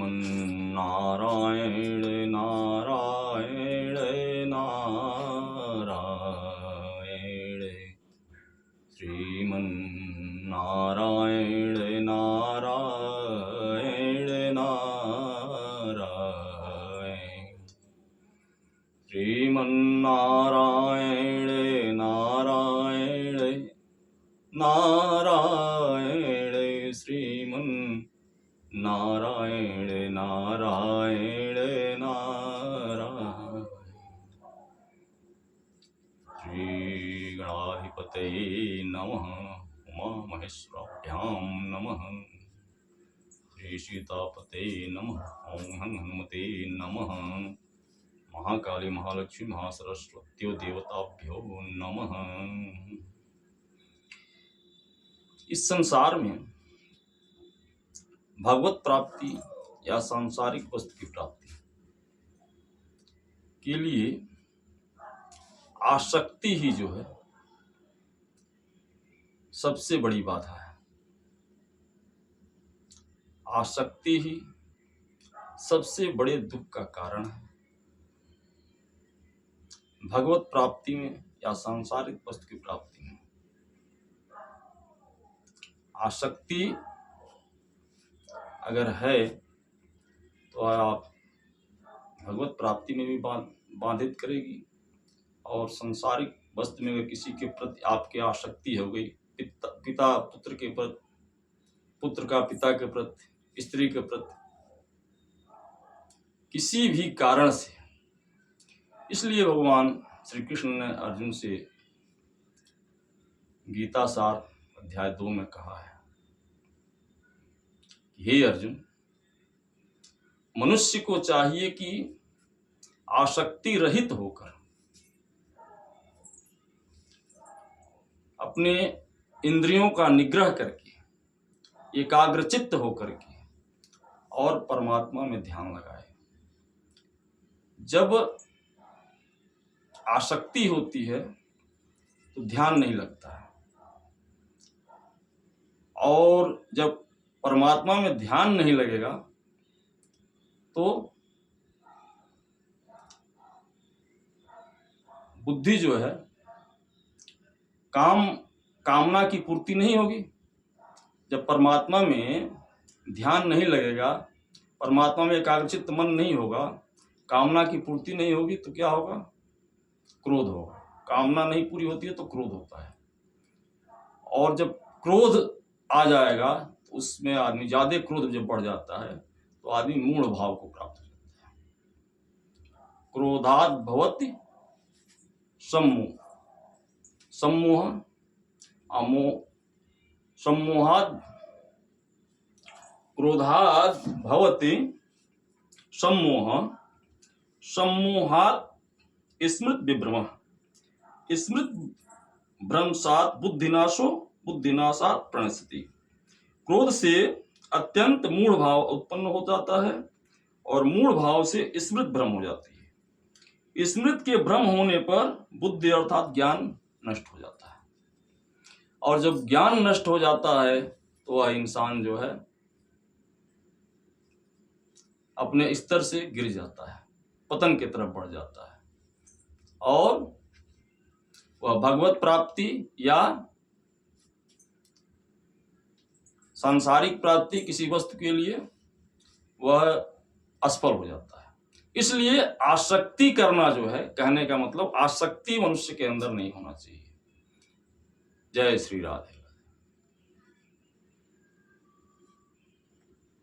श्रीमन्नारायण नारायण नारायण, श्रीमन्नारायण नारायण नारायण, श्रीमन्नारायण नारायण नारायण, श्रीमन्नारायण नारायण नारायण। श्री गणाधिपतये नमः। उमा महेश्वराभ्यां नमः। श्री सीतापते नमः। ओं हनुमते नमः। महाकाली महालक्ष्मी महासरस्वत्यो देवताभ्यो नमः। इस संसार में भगवत प्राप्ति या सांसारिक वस्तु की प्राप्ति के लिए आसक्ति ही जो है सबसे बड़ी बाधा है। आसक्ति ही सबसे बड़े दुख का कारण है। भगवत प्राप्ति में या सांसारिक वस्तु की प्राप्ति में आसक्ति अगर है तो आप भगवत प्राप्ति में भी बाधित करेगी, और सांसारिक वस्तु में अगर किसी के प्रति आपकी आसक्ति हो गई, पिता पुत्र के प्रति, पुत्र का पिता के प्रति, स्त्री के प्रति, किसी भी कारण से, इसलिए भगवान श्री कृष्ण ने अर्जुन से गीता सार अध्याय 2 में कहा है, हे अर्जुन, मनुष्य को चाहिए कि आसक्ति रहित होकर अपने इंद्रियों का निग्रह करके एकाग्रचित्त होकर के और परमात्मा में ध्यान लगाए। जब आसक्ति होती है तो ध्यान नहीं लगता है, और जब परमात्मा में ध्यान नहीं लगेगा तो बुद्धि जो है कामना की पूर्ति नहीं होगी। जब परमात्मा में ध्यान नहीं लगेगा, परमात्मा में एकाग्रचित्त मन नहीं होगा, कामना की पूर्ति नहीं होगी, तो क्या होगा? क्रोध होगा। कामना नहीं पूरी होती है तो क्रोध होता है, और जब क्रोध आ जाएगा तो उसमें आदमी, ज्यादा क्रोध जब बढ़ जाता है तो आदमी मूढ़ भाव को प्राप्त हो जाता है। क्रोधात् भवति सम्मोह, सम्मोह अमोह, सम्मोहात् क्रोधात् भवति सम्मोह, सम्मोहात् स्मृत विभ्रमः, स्मृत भ्रंशात् बुद्धिनाशो, बुद्धिनाशात् प्रणश्यति। क्रोध से अत्यंत मूढ़ भाव उत्पन्न हो जाता है, और मूढ़ भाव से स्मृत भ्रम हो जाती है। स्मृत के भ्रम होने पर बुद्धि अर्थात ज्ञान नष्ट हो जाता है, और जब ज्ञान नष्ट हो जाता है तो वह इंसान जो है अपने स्तर से गिर जाता है, पतन की तरफ बढ़ जाता है, और वह भगवत प्राप्ति या सांसारिक प्राप्ति किसी वस्तु के लिए वह असफल हो जाता है। इसलिए आसक्ति करना जो है, कहने का मतलब आसक्ति मनुष्य के अंदर नहीं होना चाहिए। जय श्री राधे।